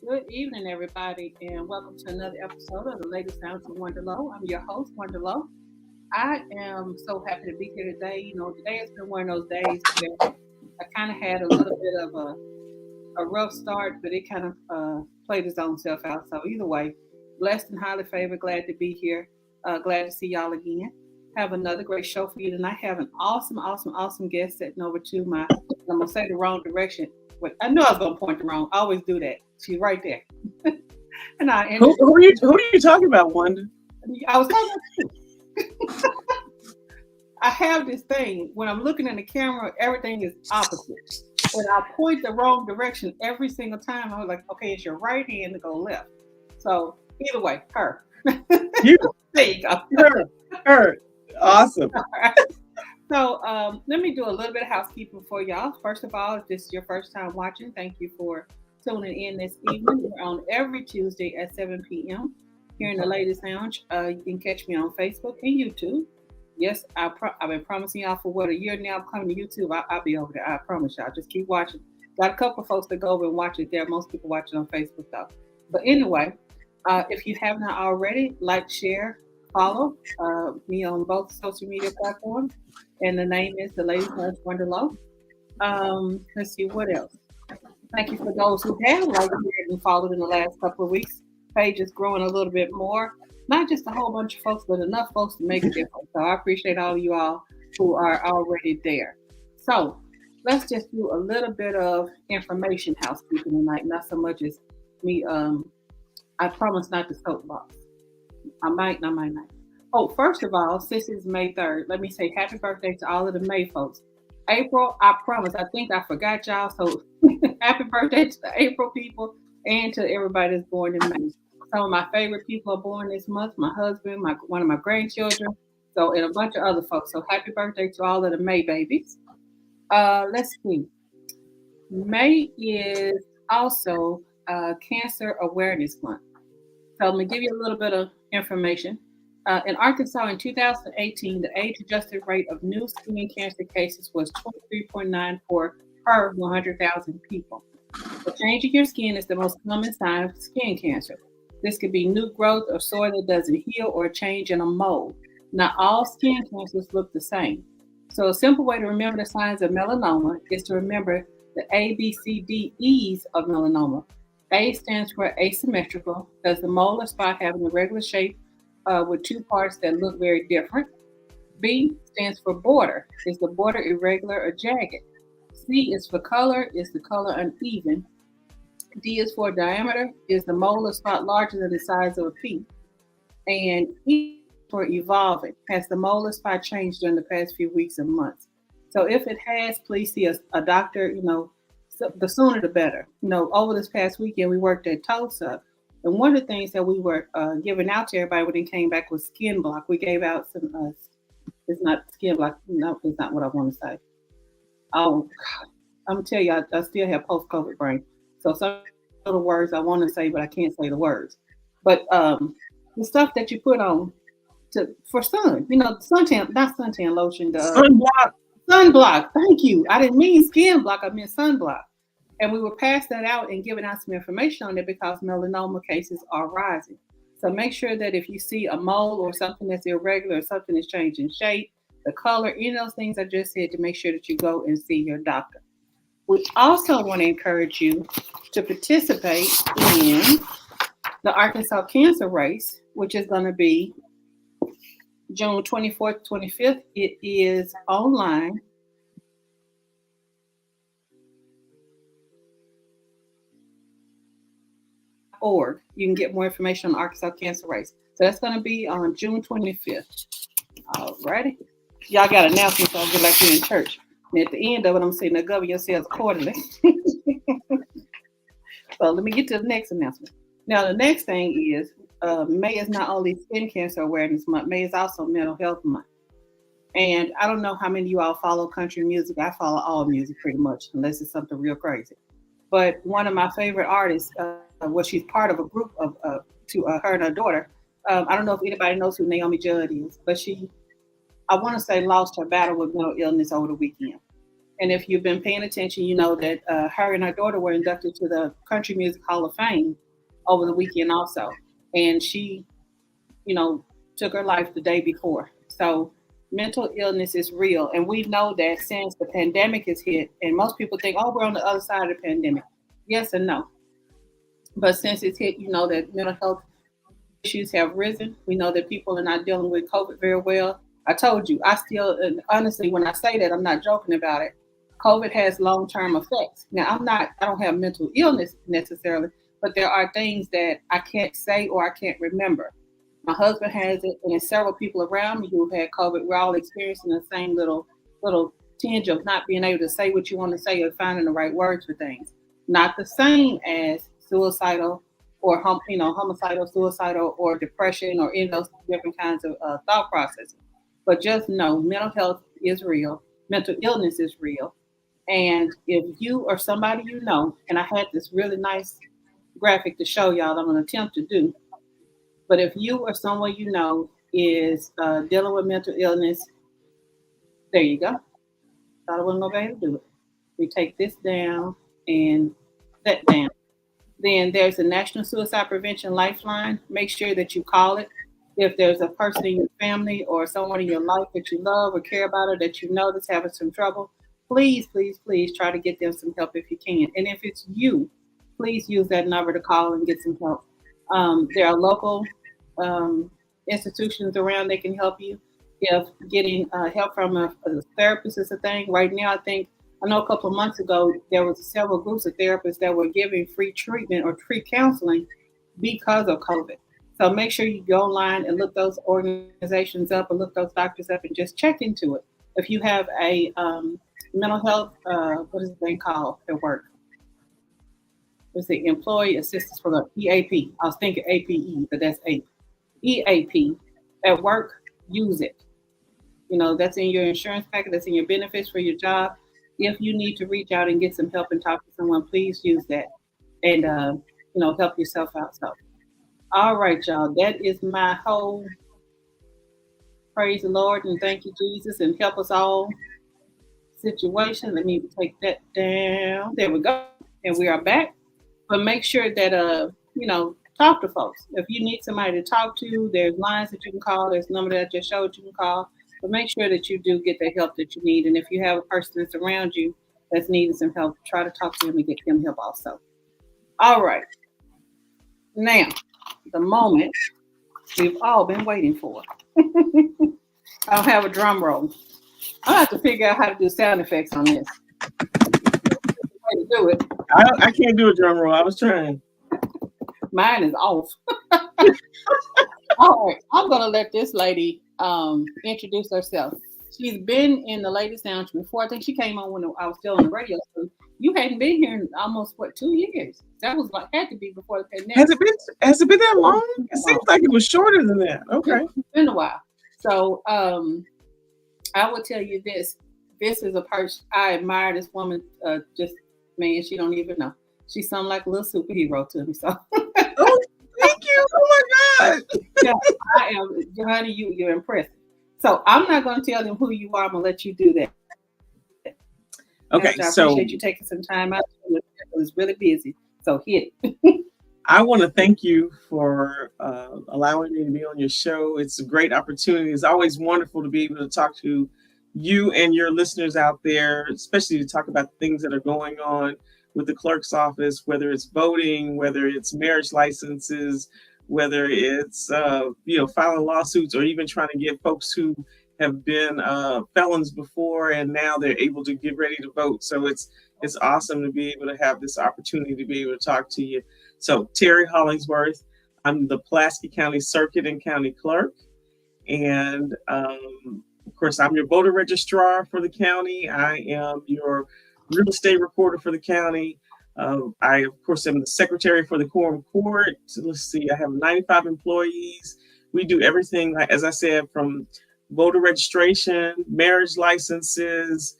Good evening, everybody, and welcome to another episode of the latest sounds of Wonder Lowe. I'm your host, Wonder Lowe. I am so happy to be here today. Today has been one of those days where I kind of had a little bit of a rough start, but it kind of played its own self out. So either way, blessed and highly favored. Glad to be here. Glad to see y'all again. Have another great show for you tonight. Have an awesome guest sitting over to my. I'm gonna say the wrong direction. But I knew I was gonna point the wrong. I always do that. She's right there. And who are you talking about, Wanda? I was talking. I have this thing when I'm looking in the camera, everything is opposite. When I point the wrong direction every single time, I was like, okay, it's your right hand to go left. So either way, her. You. There you go. Her. Awesome. So let me do a little bit of housekeeping for y'all. First of all, if this is your first time watching, thank you for tuning in this evening. We're on every Tuesday at 7 p.m. here in the Ladies Lounge. You can catch me on Facebook and YouTube. Yes, I've been promising y'all for a year now. I'm coming to YouTube. I'll be over there. I promise y'all. Just keep watching. Got a couple of folks that go over and watch it there. Most people watch it on Facebook though. But anyway, if you have not already, like, share, follow me on both social media platforms. And the name is the Ladies Lounge Wonder Lowe. Let's see what else. Thank you for those who have liked it and followed in the last couple of weeks. Page is growing a little bit more. Not just a whole bunch of folks, but enough folks to make a difference. So I appreciate all of you all who are already there. So let's just do a little bit of information housekeeping tonight. Not so much as me. I promise not to soapbox. I might not. Oh, first of all, since it's May 3rd, let me say happy birthday to all of the May folks. April, I promise, I think I forgot y'all. So happy birthday to the April people and to everybody that's born in May. Some of my favorite people are born this month. My husband, one of my grandchildren, and a bunch of other folks. So happy birthday to all of the May babies. Let's see. May is also Cancer Awareness Month. So let me give you a little bit of information. In Arkansas in 2018, the age-adjusted rate of new skin cancer cases was 23.94 per 100,000 people. The change in your skin is the most common sign of skin cancer. This could be new growth or sore that doesn't heal or a change in a mole. Not all skin cancers look the same. So a simple way to remember the signs of melanoma is to remember the A, B, C, D, E's of melanoma. A stands for asymmetrical. Does the mole or spot have an irregular shape with two parts that look very different? B stands for border. Is the border irregular or jagged? C is for color. Is the color uneven? D is for diameter. Is the mole or spot larger than the size of a pea? And E for evolving. Has the mole or spot changed during the past few weeks and months? So if it has, please see a doctor. The sooner the better. Over this past weekend, we worked at Tulsa. And one of the things that we were giving out to everybody when they came back was skin block. We gave out some, it's not skin block. No, it's not what I want to say. Oh, God. I'm going to tell you, I still have post-COVID brain. So some of the words I want to say, but I can't say the words. But the stuff that you put on for sun, suntan, not suntan lotion. Sunblock. Sunblock. Thank you. I didn't mean skin block. I meant sunblock. And we will pass that out and giving out some information on it because melanoma cases are rising. So make sure that if you see a mole or something that's irregular or something that's changing shape, the color, any of those things I just said, to make sure that you go and see your doctor. We also want to encourage you to participate in the Arkansas Cancer Race, which is going to be June 24th, 25th. It is online. .org. You can get more information on the Arkansas Cancer Race. So that's going to be on June 25th. Alrighty. Y'all got announcements, so I'll get like you're in church. And at the end of it, I'm saying, now govern yourselves accordingly. So let me get to the next announcement. Now, the next thing is May is not only Skin Cancer Awareness Month, May is also Mental Health Month. And I don't know how many of you all follow country music. I follow all music pretty much, unless it's something real crazy. But one of my favorite artists, she's part of a group of her and her daughter. I don't know if anybody knows who Naomi Judd is, but I want to say, lost her battle with mental illness over the weekend. And if you've been paying attention, you know that her and her daughter were inducted to the Country Music Hall of Fame over the weekend also. And she, you know, took her life the day before. So mental illness is real. And we know that since the pandemic has hit, and most people think, oh, we're on the other side of the pandemic. Yes and no. But since it's hit, you know that mental health issues have risen. We know that people are not dealing with COVID very well. I told you, I still, and honestly, when I say that, I'm not joking about it. COVID has long term effects. Now, I don't have mental illness necessarily, but there are things that I can't say or I can't remember. My husband has it, and there's several people around me who've had COVID. We're all experiencing the same little tinge of not being able to say what you want to say or finding the right words for things. Not the same as suicidal or homicidal, suicidal, or depression, or in those different kinds of thought processes. But just know, mental health is real. Mental illness is real. And if you or somebody you know, and I had this really nice graphic to show y'all that I'm going to attempt to do, but if you or someone you know is dealing with mental illness, there you go. Thought I wasn't going to be able to do it. We take this down and that down. Then there's the National Suicide Prevention Lifeline. Make sure that you call it. If there's a person in your family or someone in your life that you love or care about or that you know that's having some trouble, please, please, please try to get them some help if you can. And if it's you, please use that number to call and get some help. There are local institutions around that can help you. If getting help from a therapist is a thing, right now I know a couple of months ago there was several groups of therapists that were giving free treatment or free counseling because of COVID. So make sure you go online and look those organizations up and look those doctors up and just check into it. If you have a mental health, what is the thing called at work? It's the Employee Assistance Program, EAP. I was thinking APE, but that's APE. EAP at work, use it. You know, that's in your insurance packet, that's in your benefits for your job. If you need to reach out and get some help and talk to someone, please use that and, help yourself out. So, all right, y'all, that is my whole praise the Lord and thank you, Jesus, and help us all situation. Let me take that down. There we go. And we are back. But make sure that, talk to folks. If you need somebody to talk to, there's lines that you can call. There's a number that I just showed you can call. But make sure that you do get the help that you need. And if you have a person that's around you that's needing some help, try to talk to them and get them help also. All right. Now, the moment we've all been waiting for. I don't have a drum roll. I have to figure out how to do sound effects on this. Way to do it. I can't do a drum roll. I was trying. Mine is off. All right. I'm going to let this lady introduce herself. She's been in the Ladies Lounge before. I think she came on when I was still on the radio. So you hadn't been here in almost 2 years? That was had to be before the pandemic. Has it been that long? It seems like it was shorter than that. Okay, it's been a while. So I will tell you this. This is a person I admire. This woman, man, she don't even know. She sounds like a little superhero to me. So. Oh, thank you. Oh my God. Yeah, I am, honey. You're impressive. So I'm not going to tell them who you are. I'm going to let you do that. Okay, I appreciate you taking some time out. It was really busy. So hit it. I want to thank you for allowing me to be on your show. It's a great opportunity. It's always wonderful to be able to talk to you and your listeners out there, especially to talk about things that are going on with the clerk's office, whether it's voting, whether it's marriage licenses, whether it's filing lawsuits, or even trying to get folks who have been felons before and now they're able to get ready to vote. So it's awesome to be able to have this opportunity to be able to talk to you. So Terri Hollingsworth, I'm the Pulaski County Circuit and County Clerk, and of course I'm your voter registrar for the county. I am your real estate reporter for the county. I, of course, am the secretary for the Quorum Court. So let's see, I have 95 employees. We do everything, as I said, from voter registration, marriage licenses.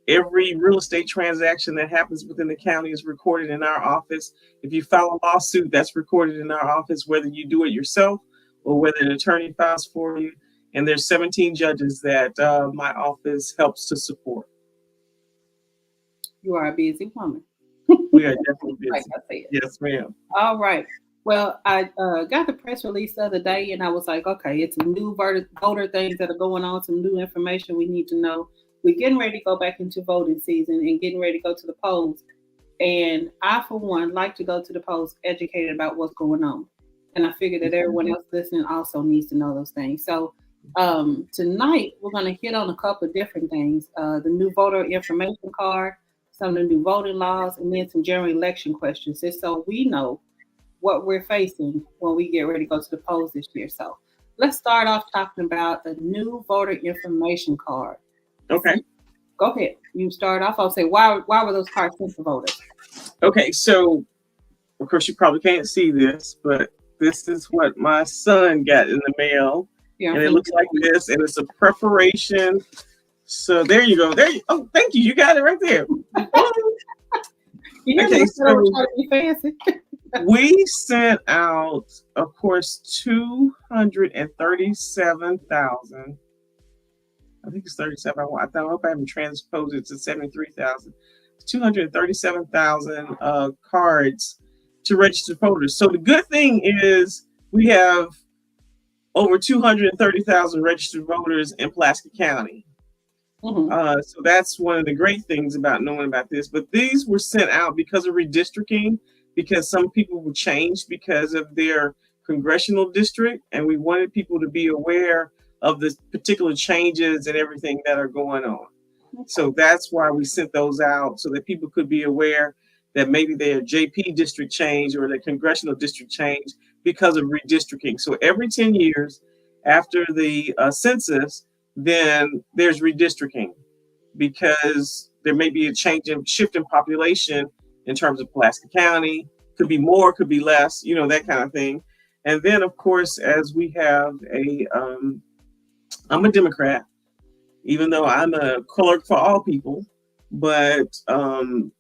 Every real estate transaction that happens within the county is recorded in our office. If you file a lawsuit, that's recorded in our office, whether you do it yourself or whether an attorney files for you. And there's 17 judges that my office helps to support. You are a busy woman. We are definitely Like busy. I said. Yes, ma'am. All right. Well, I got the press release the other day, and I was like, okay, it's some new voter things that are going on, some new information we need to know. We're getting ready to go back into voting season and getting ready to go to the polls. And I, for one, like to go to the polls educated about what's going on. And I figure that everyone else listening also needs to know those things. So tonight, we're going to hit on a couple of different things, the new voter information card, some of the new voting laws, and then some general election questions, just so we know what we're facing when we get ready to go to the polls this year. So let's start off talking about the new voter information card. Okay. Go ahead. You start off. I'll say why were those cards sent to voters? Okay. So, of course, you probably can't see this, but this is what my son got in the mail. Yeah, and it looks like this, and it's a preparation. So there you go. Oh, thank you. You got it right there. Okay, so fancy. We sent out, of course, 237,000. I think it's 37. I hope I haven't transposed it to 73,000. 237,000 cards to register voters. So the good thing is we have over 230,000 registered voters in Pulaski County. So that's one of the great things about knowing about this. But these were sent out because of redistricting, because some people were changed because of their congressional district, and we wanted people to be aware of the particular changes and everything that are going on. So that's why we sent those out, so that people could be aware that maybe their JP district changed or their congressional district changed because of redistricting. So every 10 years after the census, then there's redistricting, because there may be a shift in population in terms of Pulaski County. Could be more, could be less, that kind of thing. And then, of course, as we have I'm a Democrat, even though I'm a clerk for all people, but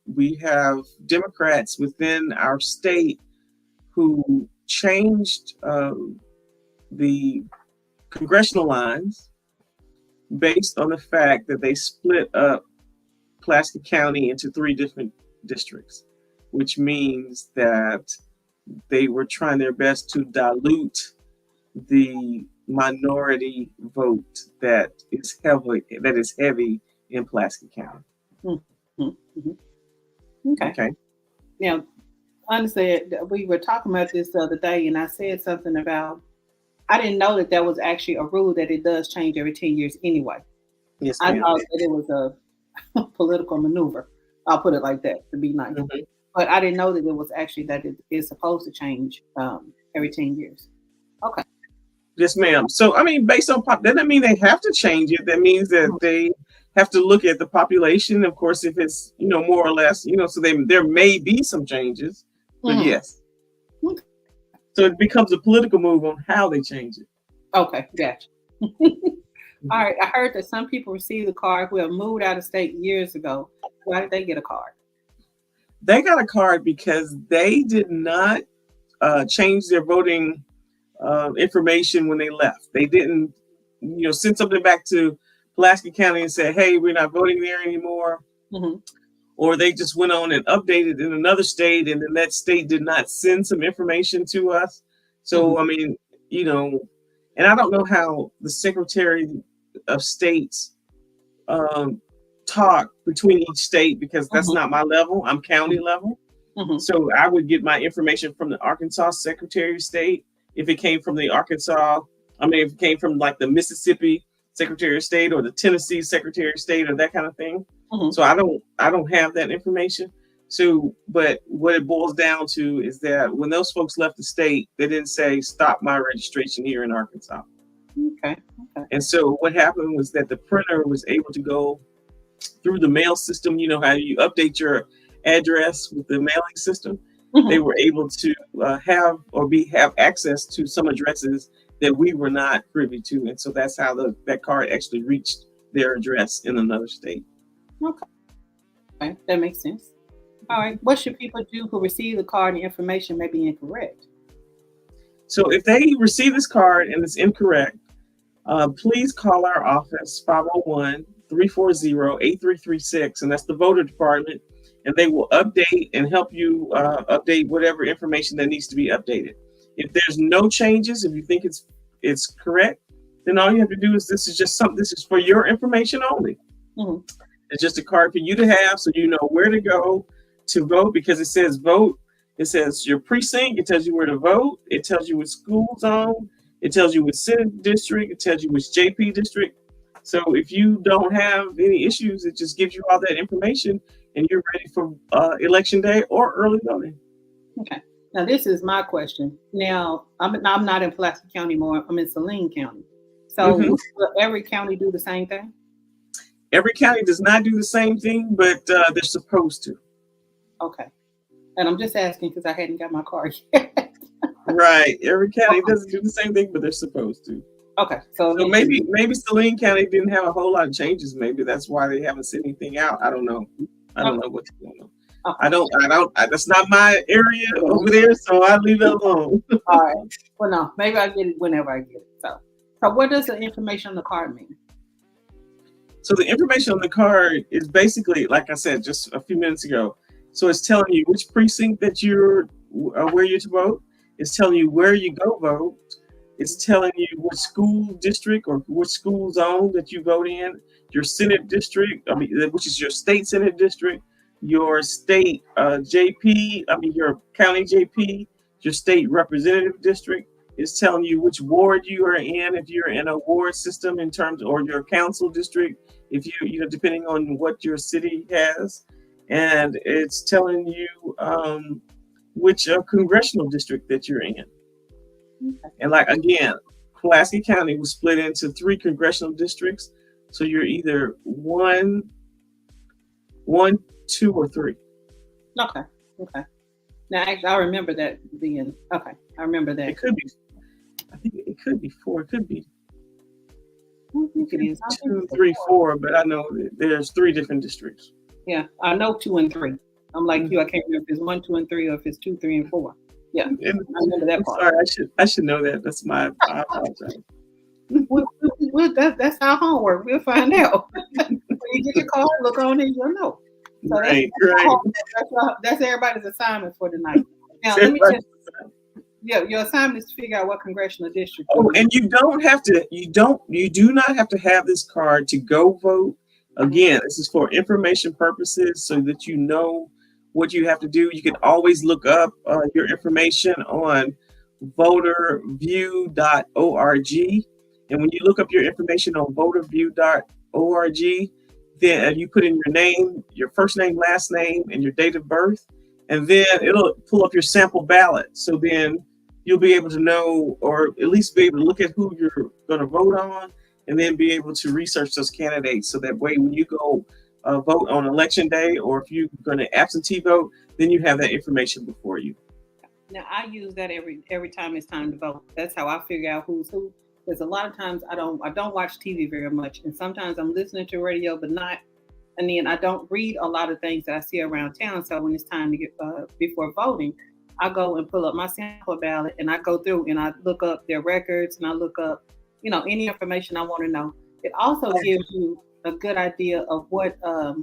we have Democrats within our state who changed the congressional lines based on the fact that they split up Pulaski County into 3 different districts, which means that they were trying their best to dilute the minority vote that is heavy in Pulaski County. Okay. Now, honestly, we were talking about this the other day, and I said something about I didn't know that was actually a rule that it does change every 10 years anyway. Yes, I thought that it was a political maneuver. I'll put it like that to be nice. But I didn't know that it was actually that it is supposed to change every 10 years. Okay. Yes, ma'am. So, I mean, based on that doesn't mean they have to change it. That means that they have to look at the population. Of course, if it's, more or less, so there may be some changes, but yes. Okay. So it becomes a political move on how they change it. Okay, gotcha. All right. I heard that some people received a card who have moved out of state years ago. Why did they get a card? They got a card because they did not change their voting information when they left. They didn't, send something back to Pulaski County and say, hey, we're not voting there anymore. Or they just went on and updated in another state, and then that state did not send some information to us. So, I mean, and I don't know how the Secretary of States talk between each state, because that's not my level. I'm county level. So I would get my information from the Arkansas Secretary of State. If it came from the if it came from like the Mississippi Secretary of State or the Tennessee Secretary of State or that kind of thing. So I don't have that information. So, but what it boils down to is that when those folks left the state, they didn't say stop my registration here in Arkansas. Okay. And so what happened was that the printer was able to go through the mail system. You know how you update your address with the mailing system. They were able to have access to some addresses that we were not privy to, and so that's how that card actually reached their address in another state. Okay, that makes sense. All right, what should people do who receive the card and information may be incorrect? So if they receive this card and it's incorrect, please call our office, 501-340-8336, and that's the voter department. and they will update and help you update whatever information that needs to be updated. If there's no changes, if you think it's correct, then all you have to do is this is for your information only. Mhm. It's just a card for you to have so you know where to go to vote, because it says vote. It says your precinct. It tells you where to vote. It tells you which school zone. It tells you which Senate district. It tells you which JP district. So if you don't have any issues, it just gives you all that information and you're ready for election day or early voting. Okay. Now this is my question. Now I'm not in Pulaski County anymore. I'm in Saline County. So will every county do the same thing? Every county does not do the same thing, but they're supposed to. Okay. And I'm just asking because I hadn't got my card yet. Right. Every county doesn't do the same thing, but they're supposed to. Okay. So maybe Saline County didn't have a whole lot of changes. Maybe that's why they haven't sent anything out. I don't know. I don't know what's going on. Okay. That's not my area over there, so I leave it alone. All right. Well, no, maybe I get it whenever I get it. So what does the information on the card mean? So the information on the card is basically, like I said just a few minutes ago. So it's telling you which precinct that where you're to vote. It's telling you where you go vote. It's telling you what school district or which school zone that you vote in. Your Senate district, which is your state Senate district. Your state your county JP, your state representative district. Is telling you which ward you are in, if you're in a ward system in terms, or your council district, if you depending on what your city has, and it's telling you which congressional district that you're in. Okay. And like again, Pulaski County was split into 3 congressional districts, so you're either one, 2, or 3. Okay. Now I remember that being okay. I remember that. It could be. I think it could be 4. It could be. I think it is 2, 3, 4, but I know there's 3 different districts. Yeah, I know 2 and 3. I'm like you. I can't remember if it's 1, 2, and 3, or if it's 2, 3, and 4. Yeah, I remember that part. Sorry, I should know that. That's my. I apologize. That's our homework. We'll find out. When you get your card, look on it, you'll know. So right. That's everybody's assignment for tonight. Now, let me tell you. Yeah, your assignment is to figure out what congressional district. Oh, and you don't have to. You do not have to have this card to go vote. Again, this is for information purposes, so that you know what you have to do. You can always look up your information on voterview.org, and when you look up your information on voterview.org, then you put in your name, your first name, last name, and your date of birth, and then it'll pull up your sample ballot. So then you'll be able to know, or at least be able to look at who you're going to vote on, and then be able to research those candidates. So that way, when you go vote on election day, or if you're going to absentee vote, then you have that information before you. Now, I use that every time it's time to vote. That's how I figure out who's who. Because a lot of times I don't watch TV very much, and sometimes I'm listening to radio, but not. And then I don't read a lot of things that I see around town. So when it's time to get before voting, I go and pull up my sample ballot, and I go through and I look up their records, and I look up, any information I want to know. It also gives you a good idea of what. Now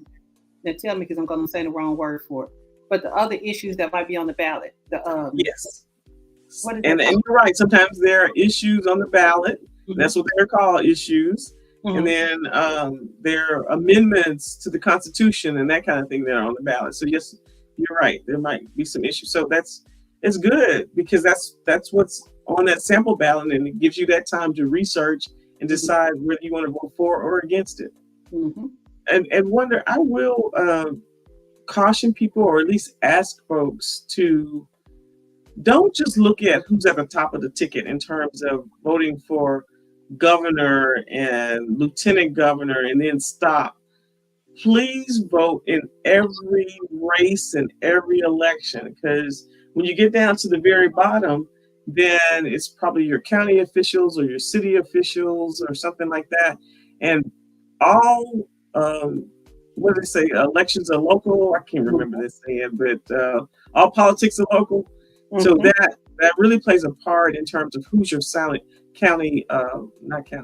tell me, because I'm going to say the wrong word for it. But the other issues that might be on the ballot. Yes. And you're right. Sometimes there are issues on the ballot. Mm-hmm. That's what they're called, issues. Mm-hmm. And then there are amendments to the Constitution and that kind of thing that are on the ballot. So yes, you're right. There might be some issues. So it's good, because that's what's on that sample ballot, and it gives you that time to research and decide whether you want to vote for or against it. Mm-hmm. And Wonder, I will caution people, or at least ask folks, to don't just look at who's at the top of the ticket in terms of voting for governor and lieutenant governor and then stop. Please vote in every race and every election, because when you get down to the very bottom, then it's probably your county officials or your city officials or something like that. And all, what do they say, elections are local? I can't remember this saying, but all politics are local. Mm-hmm. So that really plays a part in terms of who's your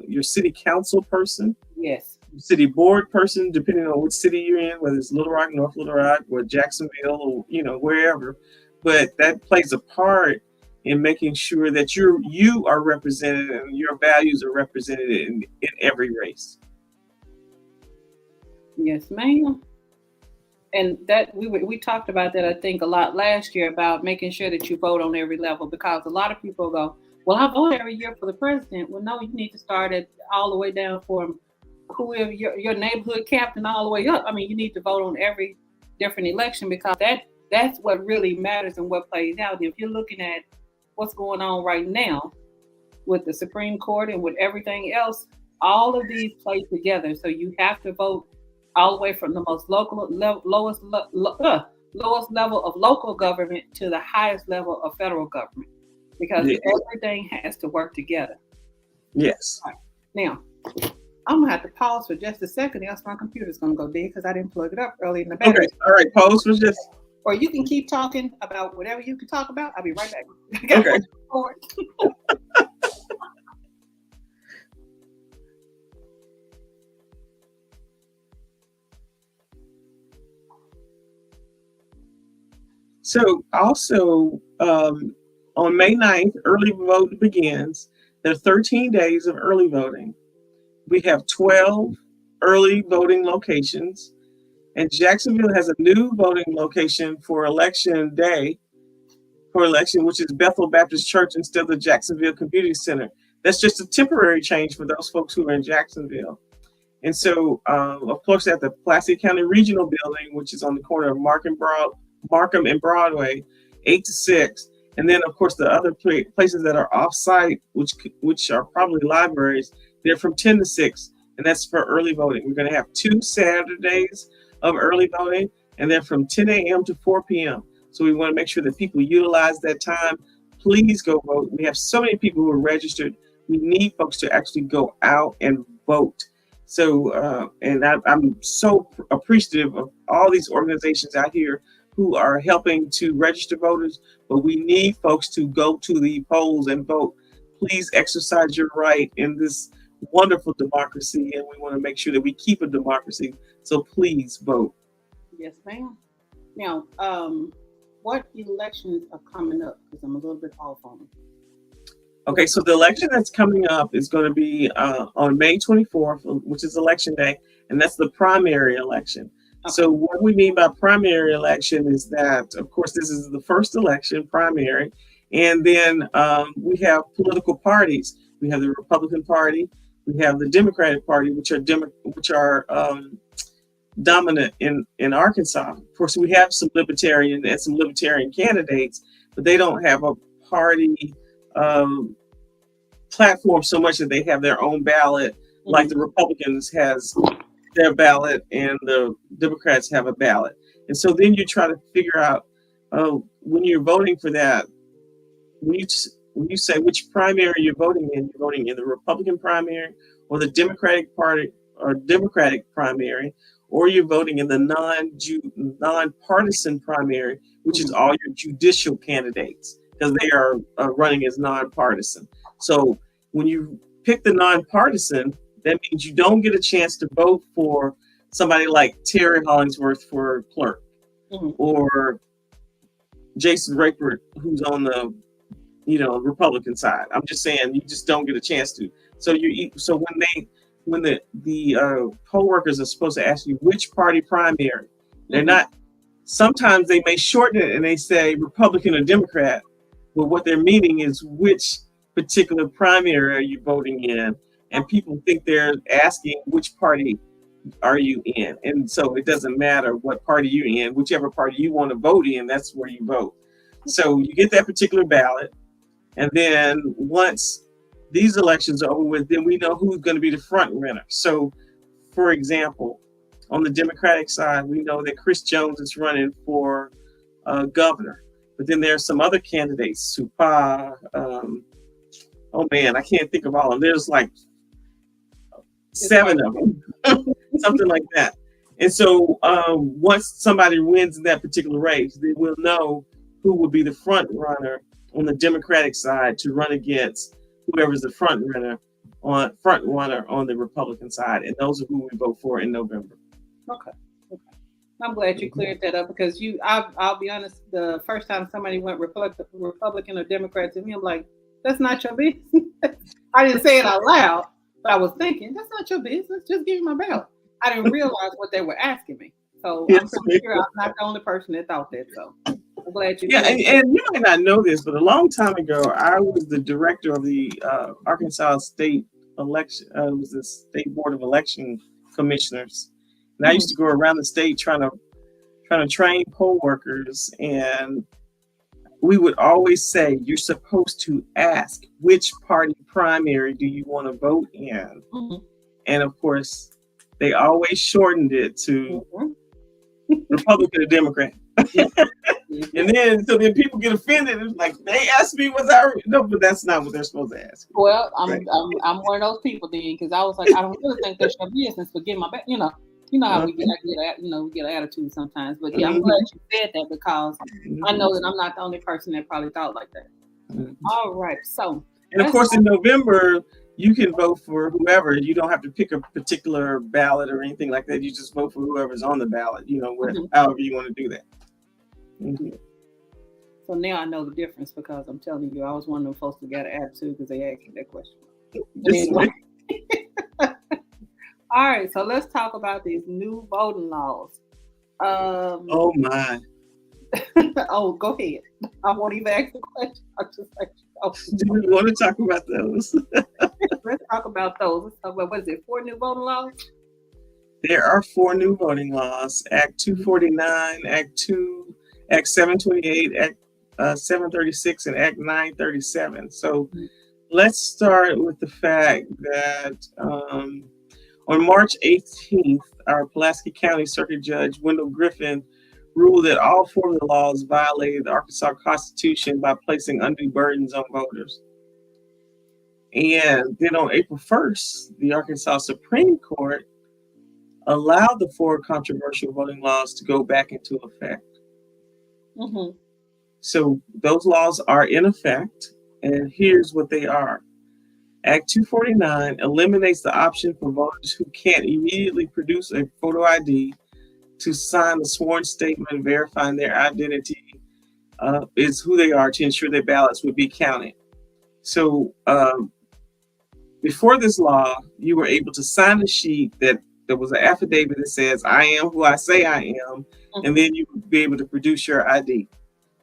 your city council person. Yes. city board person, depending on which city you're in, whether it's Little Rock, North Little Rock, or Jacksonville, or wherever. But that plays a part in making sure that you are represented and your values are represented in every race. Yes, ma'am. And that we talked about that, I think, a lot last year, about making sure that you vote on every level, because a lot of people go, well, I vote every year for the president. Well, no, you need to start it all the way down from whoever your neighborhood captain all the way up. I mean, you need to vote on every different election, because that's what really matters and what plays out. If you're looking at what's going on right now with the Supreme Court and with everything else, all of these play together. So you have to vote all the way from the most lowest level of local government to the highest level of federal government, because everything has to work together. Yes. Right. Now, I'm gonna have to pause for just a second, else my computer's gonna go dead because I didn't plug it up early in the battery. Okay. All right. Pause for just. Or you can keep talking about whatever you can talk about. I'll be right back. Okay. So also on May 9th, early vote begins. There are 13 days of early voting. We have 12 early voting locations, and Jacksonville has a new voting location for election day, which is Bethel Baptist Church instead of the Jacksonville Community Center. That's just a temporary change for those folks who are in Jacksonville. And so, of course, at the Pulaski County Regional Building, which is on the corner of Markham and Broadway, 8 to 6. And then, of course, the other places that are off-site, which are probably libraries, they're from 10 to 6, and that's for early voting. We're going to have 2 Saturdays of early voting, and they're from 10 a.m. to 4 p.m. So we want to make sure that people utilize that time. Please go vote. We have so many people who are registered. We need folks to actually go out and vote. So, and I'm so appreciative of all these organizations out here who are helping to register voters, but we need folks to go to the polls and vote. Please exercise your right in this wonderful democracy, and we want to make sure that we keep a democracy. So please vote. Yes, ma'am. Now, what elections are coming up? Because I'm a little bit off on it. Okay, so the election that's coming up is going to be on May 24th, which is election day, and that's the primary election. Okay. So what we mean by primary election is that, of course, this is the first election, primary, and then we have political parties. We have the Republican Party, we have the Democratic Party, which are dominant in Arkansas. Of course, we have some libertarian candidates, but they don't have a party platform so much that they have their own ballot, like the Republicans has their ballot and the Democrats have a ballot. And so then you try to figure out when you're voting for that, when you say which primary you're voting in the Republican primary or the Democratic Party or Democratic primary, or you're voting in the nonpartisan primary, which is all your judicial candidates, because they are running as nonpartisan. So when you pick the nonpartisan, that means you don't get a chance to vote for somebody like Terri Hollingsworth for clerk, or Jason Rakert, who's on the Republican side. I'm just saying, you just don't get a chance to. So when the poll workers are supposed to ask you which party primary, they're not. Sometimes they may shorten it and they say Republican or Democrat, but what they're meaning is which particular primary are you voting in, and people think they're asking which party are you in, and so it doesn't matter what party you're in. Whichever party you want to vote in, that's where you vote. So you get that particular ballot, and then once these elections are over with, then we know who's going to be the front runner. So, for example, on the Democratic side, we know that Chris Jones is running for governor, but then there are some other candidates, Supa, oh man, I can't think of all of them. There's like 7 of them, something like that. And so once somebody wins in that particular race, then we'll know who will be the front runner on the Democratic side to run against whoever's the front runner on front runner on the Republican side, and those are who we vote for in November. Okay. Okay. I'm glad you cleared that up because I'll be honest, the first time somebody went Republican or Democrat to me, I'm like, that's not your business. I didn't say it out loud, but I was thinking, that's not your business. Just give me my ballot. I didn't realize what they were asking me. So I'm pretty sure I'm not the only person that thought that. So I'm glad you. Yeah, and you might not know this, but a long time ago, I was the director of the Arkansas State Election. It was the State Board of Election Commissioners, and I used to go around the state trying to train poll workers, and we would always say, you're supposed to ask which party primary do you want to vote in, and of course, they always shortened it to Republican or Democrat. And then people get offended. It's like they asked me, no, but that's not what they're supposed to ask. Well, I'm one of those people then, because I was like, I don't really think that's your business, but get my back, you know how we get an attitude sometimes. But yeah, I'm glad you said that because I know that I'm not the only person that probably thought like that. All right, so and of course in November you can vote for whoever. You don't have to pick a particular ballot or anything like that. You just vote for whoever's on the ballot. However you want to do that. So now I know the difference because I'm telling you, I was one of them folks that got an attitude because they asked me that question. Anyway. All right, so let's talk about these new voting laws. Oh my! Oh, go ahead. I won't even ask the question. I'll just like, do we want to talk about those? Let's talk about those. Let's talk about, what is it, 4 new voting laws? There are 4 new voting laws: Act 249, Act 2, Act 728, Act 736, and Act 937. So let's start with the fact that on March 18th, our Pulaski County Circuit Judge Wendell Griffin ruled that all 4 of the laws violated the Arkansas Constitution by placing undue burdens on voters. And then on April 1st, the Arkansas Supreme Court allowed the 4 controversial voting laws to go back into effect. So those laws are in effect, and here's what they are. Act 249 eliminates the option for voters who can't immediately produce a photo ID to sign a sworn statement verifying their identity is who they are to ensure their ballots would be counted. So before this law, you were able to sign a sheet that there was an affidavit that says, I am who I say I am, and then you would be able to produce your ID.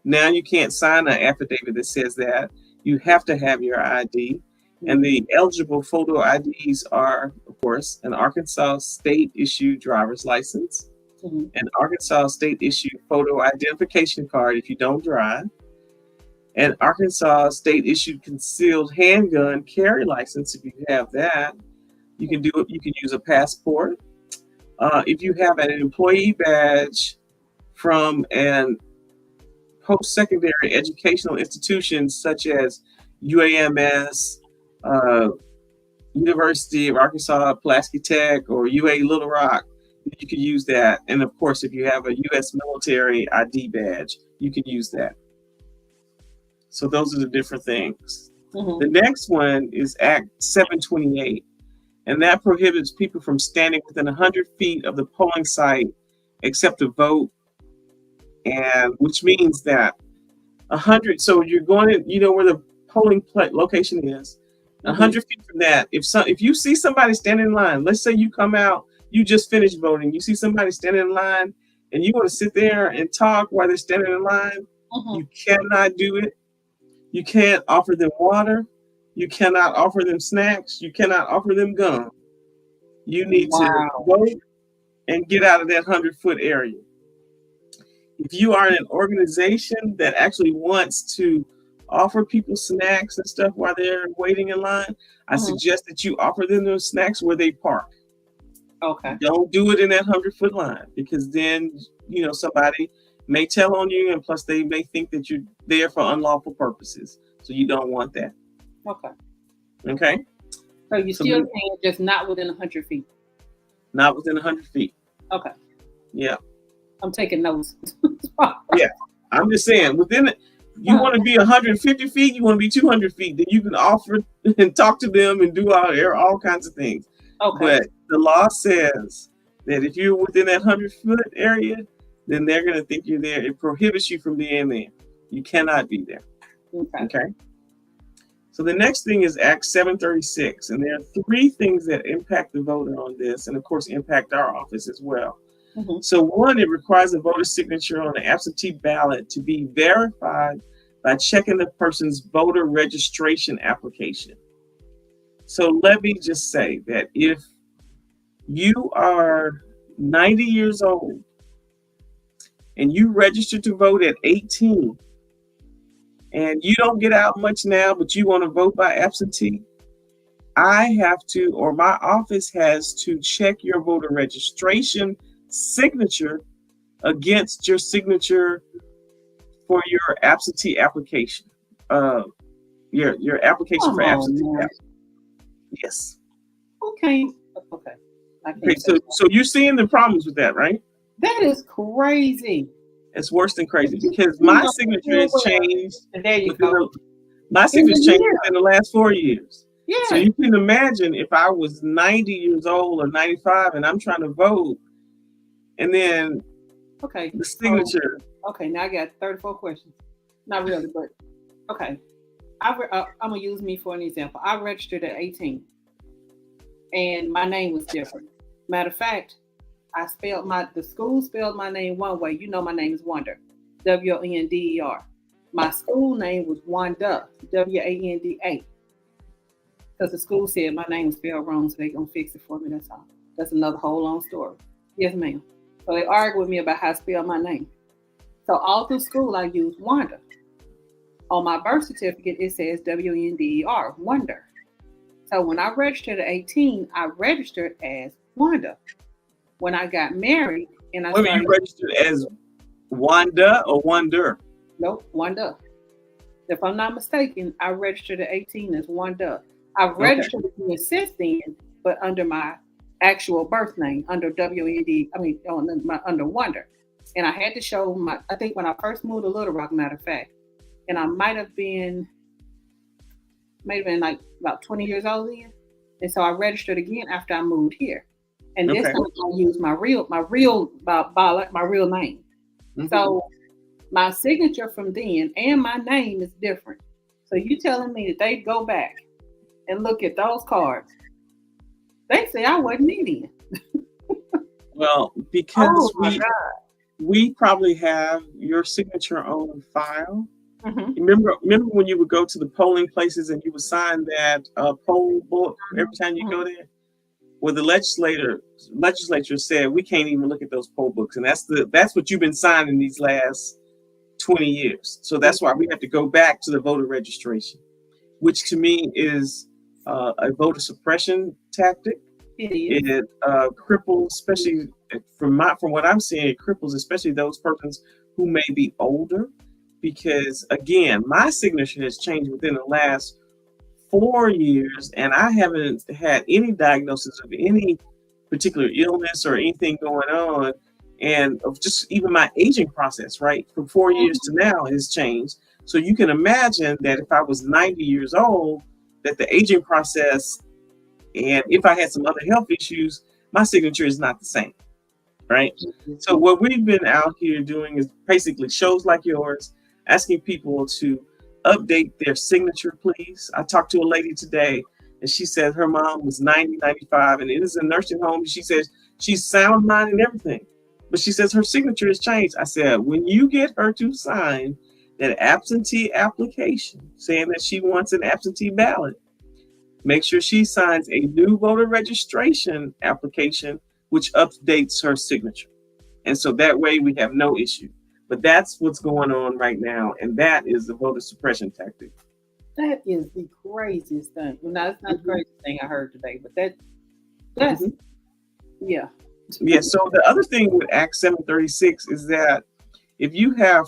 Now you can't sign an affidavit that says that. You have to have your ID. And the eligible photo IDs are, of course, an Arkansas state-issued driver's license, an Arkansas state-issued photo identification card if you don't drive, an Arkansas state-issued concealed handgun carry license if you have that. You can use a passport. If you have an employee badge from an post-secondary educational institution such as UAMS, University of Arkansas, Pulaski Tech, or UA Little Rock, you can use that. And of course, if you have a U.S. military ID badge, you can use that. So those are the different things. The next one is Act 728, and that prohibits people from standing within 100 feet of the polling site except to vote, and which means that 100. So you're going to, where the polling location is. 100 feet from that, if you see somebody standing in line, let's say you come out, you just finished voting, you see somebody standing in line, and you want to sit there and talk while they're standing in line, you cannot do it. You can't offer them water. You cannot offer them snacks. You cannot offer them gum. You need to vote and get out of that 100-foot area. If you are an organization that actually wants to offer people snacks and stuff while they're waiting in line, I suggest that you offer them those snacks where they park. Okay. Don't do it in that 100-foot line, because then, somebody may tell on you, and plus they may think that you're there for unlawful purposes. So you don't want that. Okay. Okay. So you're still saying just not within 100 feet? Not within 100 feet. Okay. Yeah. I'm taking notes. Yeah. I'm just saying, You want to be 150 feet, you want to be 200 feet, then you can offer and talk to them and do all kinds of things. Okay. But the law says that if you're within that 100-foot area, then they're going to think you're there. It prohibits you from being there. You cannot be there. Okay. So the next thing is Act 736. And there are 3 things that impact the voter on this, and of course impact our office as well. Mm-hmm. So 1, it requires a voter's signature on an absentee ballot to be verified by checking the person's voter registration application. So let me just say that if you are 90 years old and you registered to vote at 18, and you don't get out much now, but you want to vote by absentee, I have to, or my office has to check your voter registration signature against your signature for your absentee application. Your application for absentee ballot. Yes. Okay. Okay. So you're seeing the problems with that, right? That is crazy. It's worse than crazy because my signature has changed. There you go. My signature changed in the last 4 years. Yeah. So you can imagine if I was 90 years old or 95 and I'm trying to vote, and then the signature. Okay, now I got 34 questions. Not really, but okay. I'm gonna use me for an example. I registered at 18, and my name was different. Matter of fact, the school spelled my name one way. You know my name is Wonder, Wonder. My school name was Wanda, Wanda. Because the school said my name was spelled wrong, so they're gonna fix it for me. That's all. That's another whole long story. Yes, ma'am. So they argued with me about how to spell my name. So all through school, I used Wanda. On my birth certificate, it says Wonder, Wonder. So when I registered at 18, I registered as Wanda. When I got married, and you registered as Wanda or Wonder? Nope, Wanda. If I'm not mistaken, I registered at 18 as Wanda. I registered since then, but under my actual birth name, under under Wonder. And I had to show I think when I first moved to Little Rock, matter of fact, and I might have been like about 20 years old then. And so I registered again after I moved here. And this time I used my real name. Mm-hmm. So my signature from then and my name is different. So you telling me that they go back and look at those cards? They say I wasn't Indian. Well, because we probably have your signature on file. Mm-hmm. Remember when you would go to the polling places and you would sign that poll book every time you go there? Well, the legislature said we can't even look at those poll books, and that's what you've been signing these last 20 years. So that's why we have to go back to the voter registration, which to me is a voter suppression tactic. It cripples, especially from what I'm seeing, it cripples especially those persons who may be older, because again, my signature has changed within the last 4 years, and I haven't had any diagnosis of any particular illness or anything going on, and of just even my aging process, right, from 4 years to now has changed. So you can imagine that if I was 90 years old, that the aging process, and if I had some other health issues, my signature is not the same, right? Mm-hmm. So what we've been out here doing is basically shows like yours, asking people to update their signature, please. I talked to a lady today, and she said her mom was 90, 95, and it is a nursing home. She says she's sound mind and everything, but she says her signature has changed. I said, when you get her to sign that absentee application saying that she wants an absentee ballot, make sure she signs a new voter registration application, which updates her signature. And so that way we have no issue. But that's what's going on right now. And that is the voter suppression tactic. That is the craziest thing. Well, no, it's not the craziest thing I heard today, but that's, yeah. Yeah, so the other thing with Act 736 is that if you are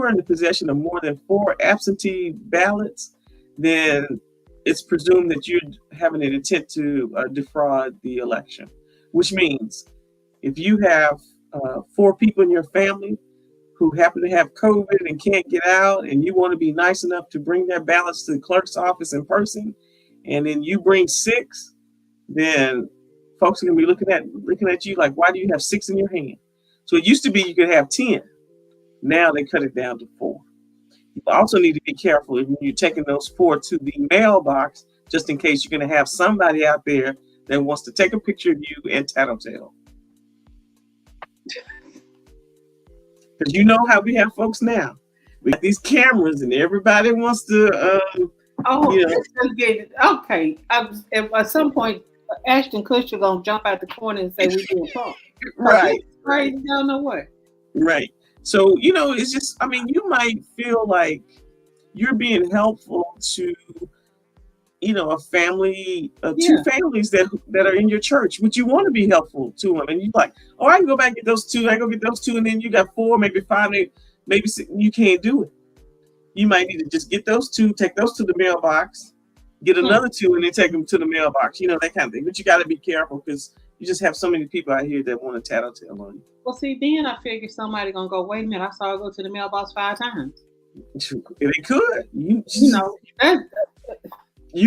in the possession of more than 4 absentee ballots, then it's presumed that you're having an intent to defraud the election, which means if you have 4 people in your family who happen to have COVID and can't get out, and you want to be nice enough to bring their ballots to the clerk's office in person, and then you bring 6, then folks are gonna be looking at you like, why do you have 6 in your hand? So it used to be you could have 10. Now they cut it down to 4. You also need to be careful when you're taking those 4 to the mailbox, just in case you're going to have somebody out there that wants to take a picture of you and tattletale. Because you know how we have folks now. We got these cameras and everybody wants to, okay. At some point, Ashton Kutcher gonna jump out the corner and say we doing punk. Right. Crazy, I don't know what. Right. So, it's just, you might feel like you're being helpful to, a family, 2 families that are in your church. Would you want to be helpful to them? And you're like, oh, I can go back and get those 2. I go get those 2. And then you got 4, maybe 5, maybe 6. You can't do it. You might need to just get those 2, take those to the mailbox, get another 2, and then take them to the mailbox, that kind of thing. But you got to be careful because you just have so many people out here that want to tattletale on you. Well, see, then I figure somebody going to go, wait a minute, I saw her go to the mailbox 5 times. They could. You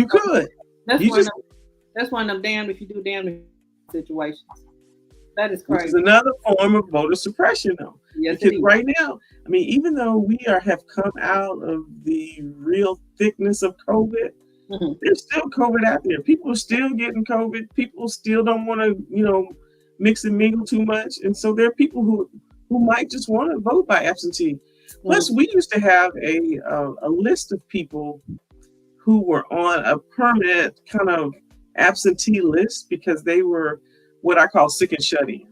could. That's one of them damned if you do damned situations. That is crazy. Which is another form of voter suppression, though. Yes, because right now, even though we have come out of the real thickness of COVID, there's still COVID out there. People are still getting COVID. People still don't want to, mix and mingle too much. And so there are people who might just want to vote by absentee. Plus, we used to have a list of people who were on a permanent kind of absentee list because they were what I call sick and shut in.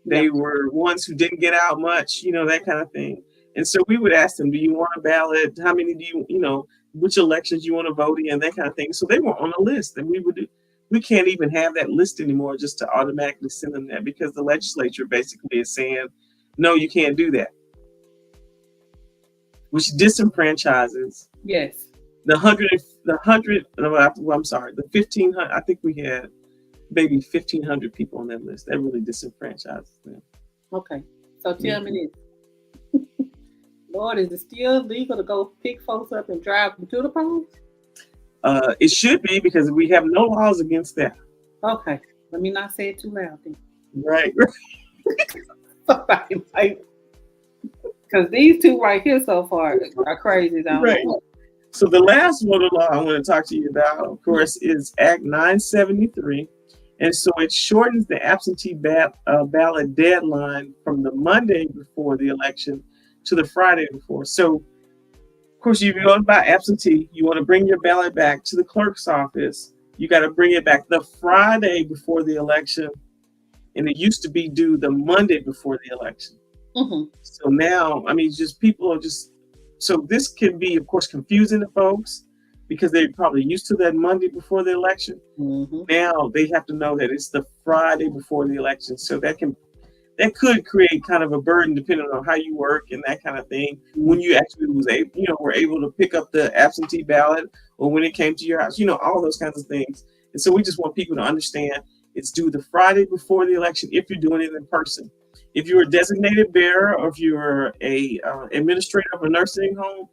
They were ones who didn't get out much, that kind of thing. And so we would ask them, do you want a ballot? How many do you, which elections you want to vote in, that kind of thing. So they were on a list, and we can't even have that list anymore just to automatically send them that because the legislature basically is saying, no, you can't do that. Which disenfranchises. Yes. The 1,500, I think we had maybe 1,500 people on that list. That really disenfranchises them. Okay. So tell me this. Lord, is it still legal to go pick folks up and drive them to the polls? It should be because we have no laws against that. Okay. Let me not say it too loud then. Right. Somebody might. Because these 2 right here so far are crazy. Right. So the last voter law I want to talk to you about, of course, is Act 973. And so it shortens the absentee ballot deadline from the Monday before the election to the Friday before. So, of course, if you go by absentee, you want to bring your ballot back to the clerk's office. You got to bring it back the Friday before the election. And it used to be due the Monday before the election. So now, people are just, so this can be, of course, confusing to folks because they're probably used to that Monday before the election. Now they have to know that it's the Friday before the election. So that could create kind of a burden depending on how you work and that kind of thing. When you actually were able to pick up the absentee ballot or when it came to your house, all those kinds of things. And so we just want people to understand it's due the Friday before the election if you're doing it in person. If you're a designated bearer or if you're a administrator of a nursing home,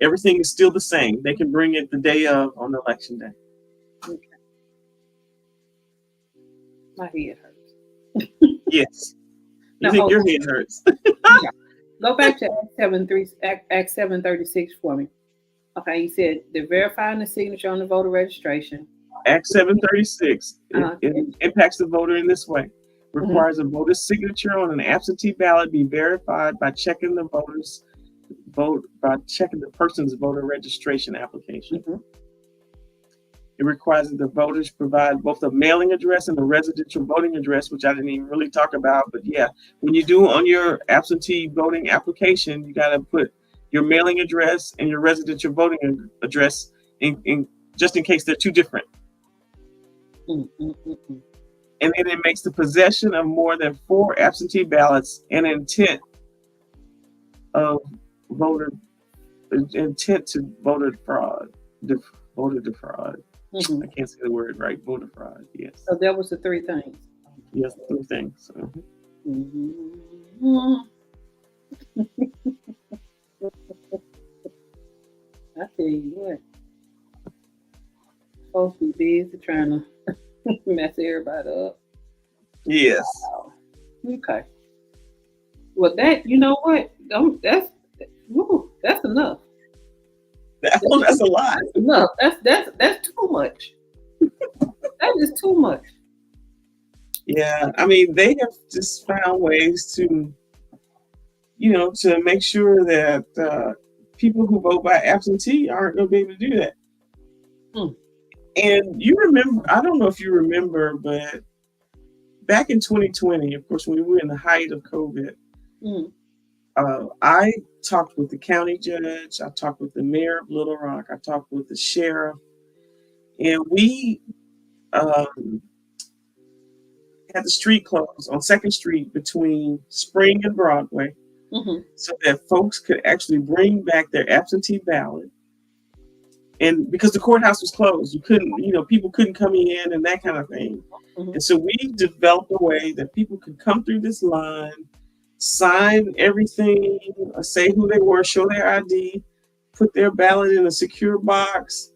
everything is still the same. They can bring it the day of on election day. Okay. My head hurts. Yes. You think your head hurts. Yeah. Go back to Act 736 for me. Okay, you said they're verifying the signature on the voter registration. Act 736 it impacts the voter in this way. Requires a voter's signature on an absentee ballot be verified by checking the person's voter registration application. It requires that the voters provide both a mailing address and a residential voting address, which I didn't even really talk about. But yeah, when you do on your absentee voting application, you got to put your mailing address and your residential voting address in just in case they're too different. And then it makes the possession of more than 4 absentee ballots an intent to voter fraud. Voter defraud. I can't say the word right. Voter fraud. Yes. So that was the 3 things. Yes, 3 things. I tell you what, folks be busy trying to mess everybody up. Yes. Wow. Okay. Well, that you know what? Don't woo, that's enough. That's a lot. That's enough. That's too much. That is too much. Yeah. I mean, they have just found ways to, to make sure that people who vote by absentee aren't going to be able to do that. Hmm. And you remember, I don't know if you remember, but back in 2020, of course, when we were in the height of COVID, Mm. I talked with the county judge, I talked with the mayor of Little Rock, I talked with the sheriff, and we um, had the street closed on Second Street between Spring and Broadway, Hmm. so that folks could actually bring back their absentee ballot. And because the courthouse was closed, you couldn't, people couldn't come in and that kind of thing. Hmm. And so we developed a way that people could come through this line, sign everything, say who they were, show their ID, put their ballot in a secure box.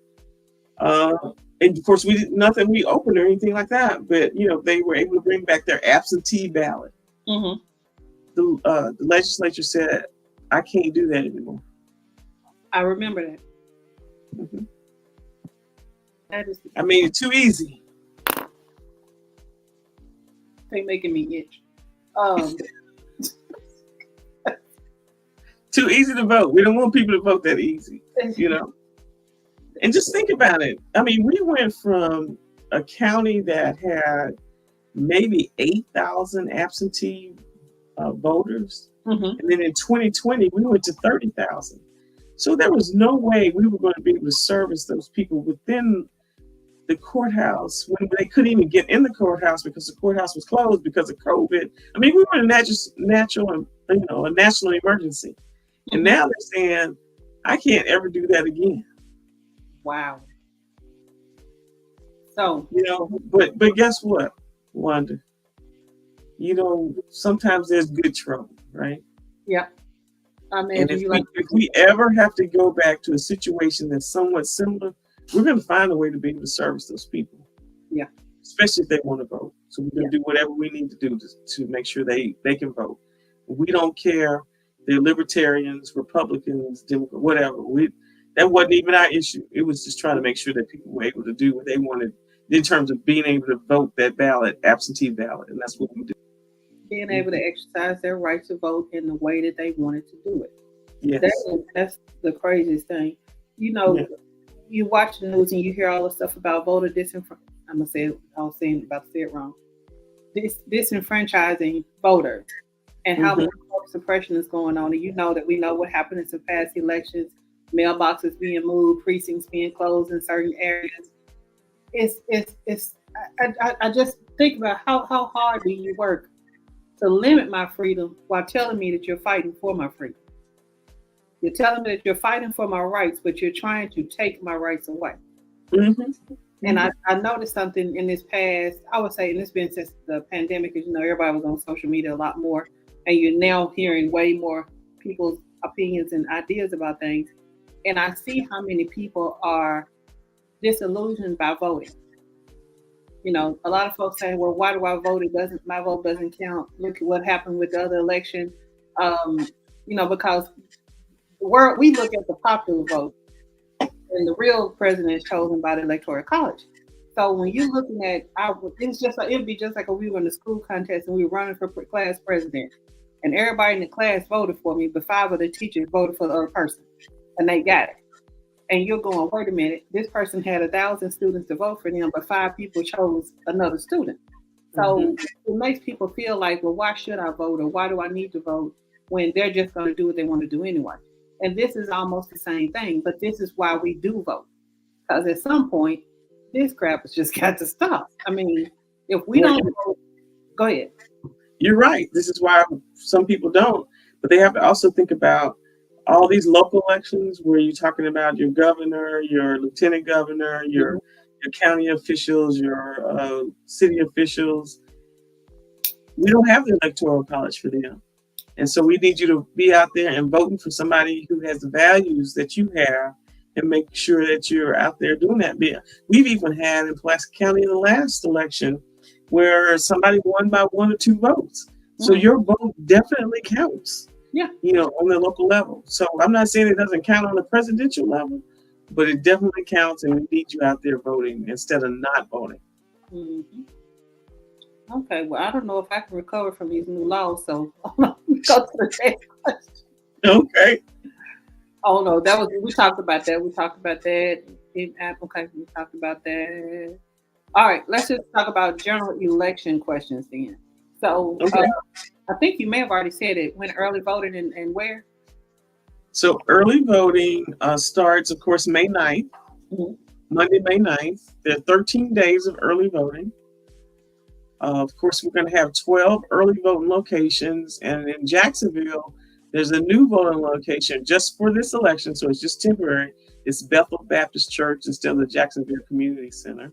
Uh, and of course, we did nothing we opened or anything like that. But they were able to bring back their absentee ballot. Hmm. The legislature said, "I can't do that anymore." I remember that. Mhm. That is I mean, it's too easy. they making me itch. Um, Too easy to vote. We don't want people to vote that easy, And just think about it. I mean, we went from a county that had maybe 8,000 absentee voters. hmm. And then in 2020, we went to 30,000. So there was no way we were going to be able to service those people within the courthouse when they couldn't even get in the courthouse because the courthouse was closed because of COVID. I mean, we were in a national emergency. And now they're saying, I can't ever do that again. Wow. So But guess what, Wanda? Sometimes there's good trouble, right? yeah, I And imagine you like. if we ever have to go back to a situation that's somewhat similar, we're going to find a way to be able to service those people. Yeah. Especially if they want to vote. So we're going to do whatever we need to do to make sure they can vote. We don't care. They're libertarians, Republicans, Democrats, whatever. That wasn't even our issue. It was just trying to make sure that people were able to do what they wanted in terms of being able to vote that ballot, absentee ballot. And that's what we do. Being able to exercise their right to vote in the way that they wanted to do it. Yes. That's the craziest thing. You watch the news and you hear all the stuff about voter disenfranchisement. I'm gonna say I was about to say it wrong. Disenfranchising voters and how much voter suppression is going on. And that we know what happened in some past elections, mailboxes being moved, precincts being closed in certain areas. I just think about how hard do you work to limit my freedom while telling me that you're fighting for my freedom. You're telling me that you're fighting for my rights, but you're trying to take my rights away. Mm-hmm. And I noticed something in this past, I would say, and it's been since the pandemic, because everybody was on social media a lot more, and you're now hearing way more people's opinions and ideas about things. And I see how many people are disillusioned by voting. A lot of folks saying, well, why do I vote? My vote doesn't count. Look at what happened with the other election. Because we look at the popular vote and the real president is chosen by the electoral college. So when you're looking at it'd be just like if we were in a school contest and we were running for class president and everybody in the class voted for me, but 5 of the teachers voted for the other person and they got it. And you're going, wait a minute, this person had 1,000 students to vote for them, but 5 people chose another student. So it makes people feel like, well, why should I vote or why do I need to vote when they're just going to do what they want to do anyway? And this is almost the same thing, but this is why we do vote. Because at some point, this crap has just got to stop. I mean, if we don't vote, go ahead. You're right. This is why some people don't. But they have to also think about all these local elections where you're talking about your governor, your lieutenant governor, your county officials, your city officials. We don't have the electoral college for them. And so we need you to be out there and voting for somebody who has the values that you have, and make sure that you're out there doing that. We've even had in Pulaski County in the last election where somebody won by 1 or 2 votes. So your vote definitely counts. Yeah. On the local level. So I'm not saying it doesn't count on the presidential level, but it definitely counts, and we need you out there voting instead of not voting. Mm-hmm. Okay, well, I don't know if I can recover from these new laws, so go to the next question. Okay. Oh no, we talked about that. We talked about that. Okay, we talked about that. All right, let's just talk about general election questions then. So, okay. I think you may have already said it. When early voting and where? So early voting starts, of course, May 9th, Monday, May 9th. There are 13 days of early voting. Of course, we're going to have 12 early voting locations. And in Jacksonville, there's a new voting location just for this election. So it's just temporary. It's Bethel Baptist Church instead of the Jacksonville Community Center.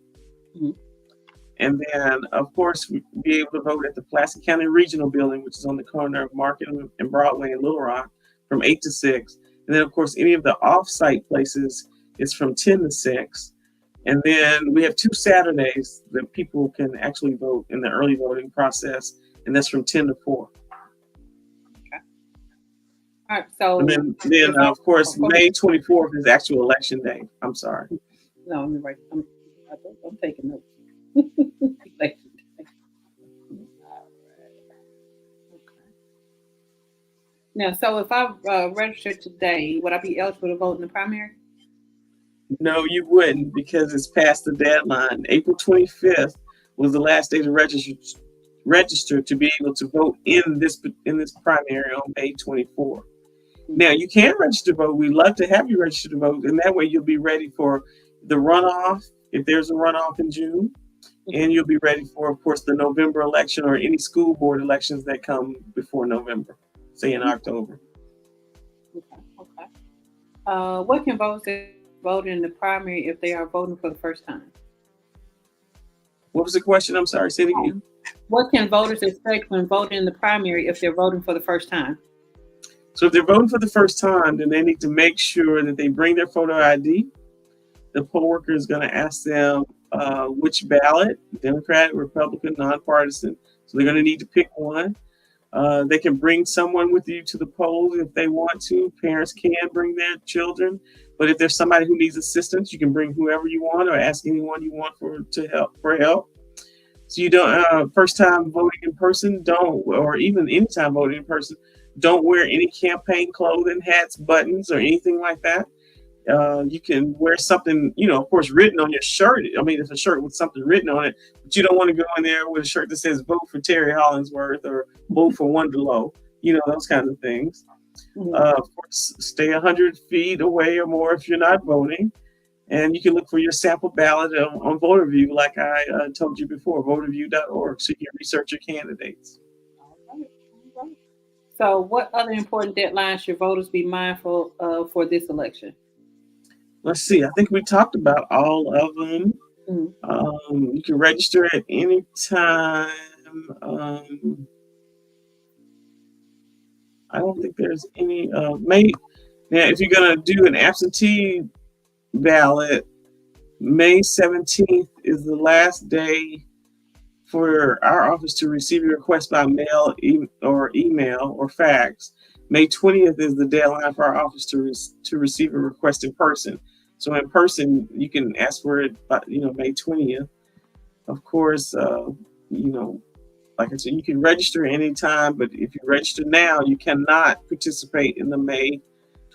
Mm-hmm. And then, of course, we'll be able to vote at the Pulaski County Regional Building, which is on the corner of Market and Broadway in Little Rock, from 8 to 6. And then, of course, any of the off-site places is from 10 to 6. And then we have 2 Saturdays that people can actually vote in the early voting process, and that's from 10 to 4. Okay. All right. So, and then of course, May 24th is actual election day. I'm sorry. No, I'm right. I'm taking notes. Now, so if I registered today, would I be eligible to vote in the primary? No, you wouldn't, because it's past the deadline. April 25th was the last day to register to be able to vote in this primary on May 24th. Now, you can register to vote. We'd love to have you register to vote, and that way you'll be ready for the runoff, if there's a runoff in June, and you'll be ready for, of course, the November election or any school board elections that come before November, say in October. Okay. What can voters vote in the primary if they are voting for the first time? What was the question? I'm sorry, say it again. What can voters expect when voting in the primary if they're voting for the first time? So if they're voting for the first time, then they need to make sure that they bring their photo ID. The poll worker is going to ask them which ballot, Democrat, Republican, nonpartisan. So they're going to need to pick one. They can bring someone with you to the polls if they want to. Parents can bring their children. But if there's somebody who needs assistance, you can bring whoever you want or ask anyone you want for help. So you don't, first time voting in person, don't, or even anytime voting in person, don't wear any campaign clothing, hats, buttons, or anything like that. You can wear something, of course, written on your shirt. I mean, it's a shirt with something written on it, but you don't want to go in there with a shirt that says "Vote for Terri Hollingsworth" or "Vote for Wonder Lowe." Those kinds of things. Mm-hmm. Of course, stay 100 feet away or more if you're not voting, and you can look for your sample ballot on VoterView, like I told you before, voterview.org, so you can research your candidates. All right. So, what other important deadlines should voters be mindful of for this election? Let's see. I think we talked about all of them. Mm-hmm. You can register at any time. I don't think there's any. Now, if you're going to do an absentee ballot, May 17th is the last day for our office to receive your request by mail or email or fax. May 20th is the deadline for our office to receive a request in person. So in person, you can ask for it by, May 20th. Of course, like I said, you can register anytime, but if you register now, you cannot participate in the May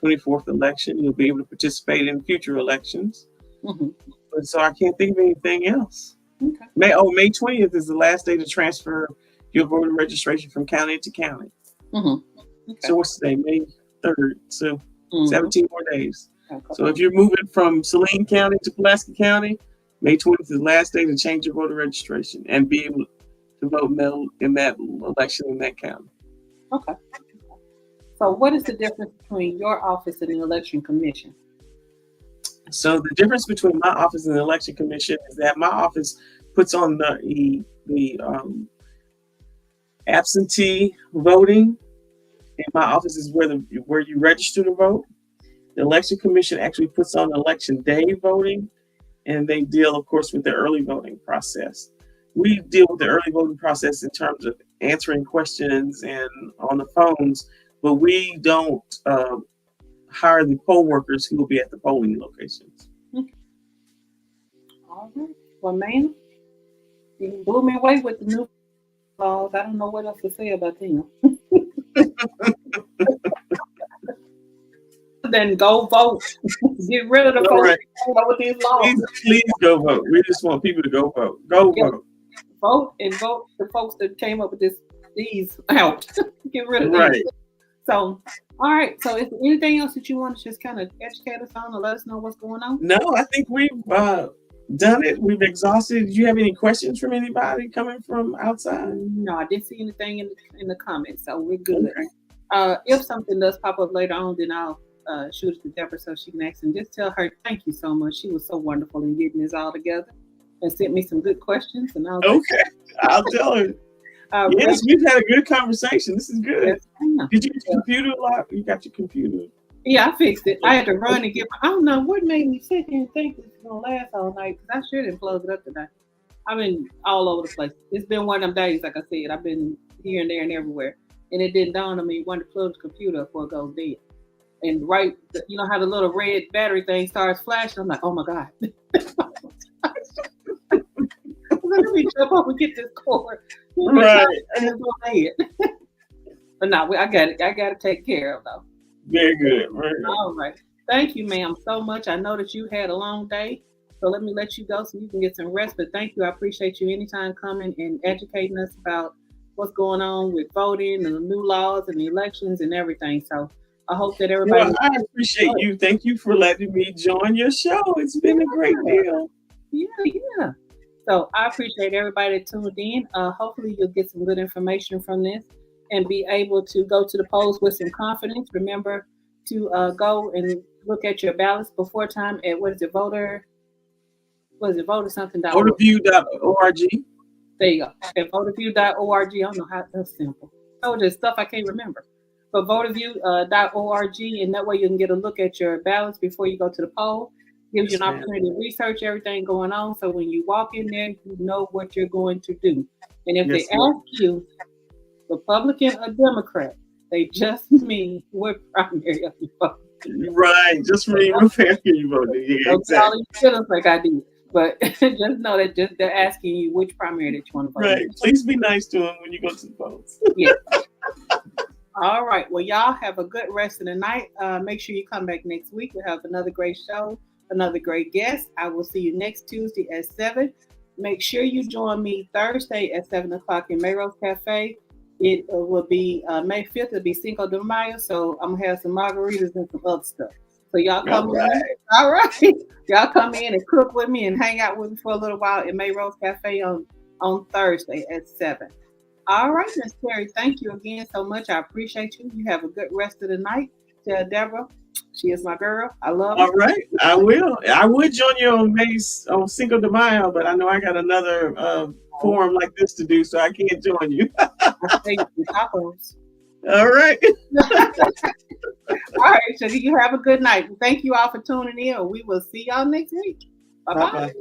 24th election. You'll be able to participate in future elections. Mm-hmm. But so I can't think of anything else. Okay. May 20th is the last day to transfer your voter registration from county to county. Mm-hmm. Okay. So what's today? May 3rd. So 17 more days. Okay. So if you're moving from Saline County to Pulaski County, May 20th is the last day to change your voter registration and be able to vote in that election in that county. Okay. So what is the difference between your office and the election commission? So the difference between my office and the election commission is that my office puts on the absentee voting in my office is where you register to vote. The election commission actually puts on election day voting, and they deal, of course, with the early voting process. We deal with the early voting process in terms of answering questions and on the phones, but we don't hire the poll workers who will be at the polling locations. All right. Well, man, you blew me away with the new laws. I don't know what else to say about them. Then go vote. Get rid of the folks Right. with these laws. Please go vote. We just want people to go vote. Go vote. Vote and vote the folks that came up with these out. Get rid of Right. these. So, all right. So, is there anything else that you want to just kind of educate us on or let us know what's going on? No, I think we've done it. We've exhausted. Do you have any questions from anybody coming from outside? No, I didn't see anything in the comments, so we're good. Okay. If something does pop up later on, then I'll shoot it to Deborah so she can ask and just tell her thank you so much. She was so wonderful in getting this all together and sent me some good questions. And I'll tell her. Yes, we've had a good conversation. This is good. Yes, did you get your computer locked? You got your computer? Yeah, I fixed it. I had to run and get. I don't know what made me sit here and think this is gonna last all night because I sure didn't plug it up today. I've been all over the place. It's been one of them days, like I said. I've been here and there and everywhere, and it didn't dawn on me when to plug the computer before it goes dead. And you know how the little red battery thing starts flashing. I'm like, oh my god. Let me jump up and get this cord. Right. And it's going dead. But no, I got it. I got to take care of though. Very good. Very good. All right. Thank you, ma'am, so much. I know that you had a long day, so let me let you go so you can get some rest. But thank you. I appreciate you anytime coming and educating us about what's going on with voting and the new laws and the elections and everything. So I hope that everybody. Well, I appreciate you. Thank you for letting me join your show. It's been a great deal. Yeah. So I appreciate everybody that tuned in. Hopefully you'll get some good information from this and be able to go to the polls with some confidence. Remember to go and look at your ballots before time at voter something. Voterview.org. There you go. At voterview.org. I don't know how that's simple. Oh, there's stuff I can't remember. But voterview.org, and that way you can get a look at your ballots before you go to the poll. Gives you an opportunity to research everything going on. So when you walk in there, you know what you're going to do. And if they ask you, Republican or Democrat, they just mean what primary are you voting? Right. Just mean what primary you voted. Yeah, exactly. Feels like I did. But just know that they're asking you which primary that you want to vote. Right. Please be nice to them when you go to the polls. Yeah. All right. Well, y'all have a good rest of the night. Make sure you come back next week. We'll have another great show, another great guest. I will see you next Tuesday at 7. Make sure you join me Thursday at 7 o'clock in Melrose Cafe. It will be May 5th. It'll be Cinco de Mayo. So I'm going to have some margaritas and some other stuff. So y'all come in. All right. Y'all come in and cook with me and hang out with me for a little while at Melrose Cafe on Thursday at 7. All right, Miss Terri, thank you again so much. I appreciate you. You have a good rest of the night. Tell Deborah, she is my girl. I love her. All right, I will. I would join you on Cinco de Mayo, but I know I got another forum like this to do, so I can't join you. I'll take you tacos. All right. All right, so you have a good night. Thank you all for tuning in. We will see y'all next week. Bye-bye.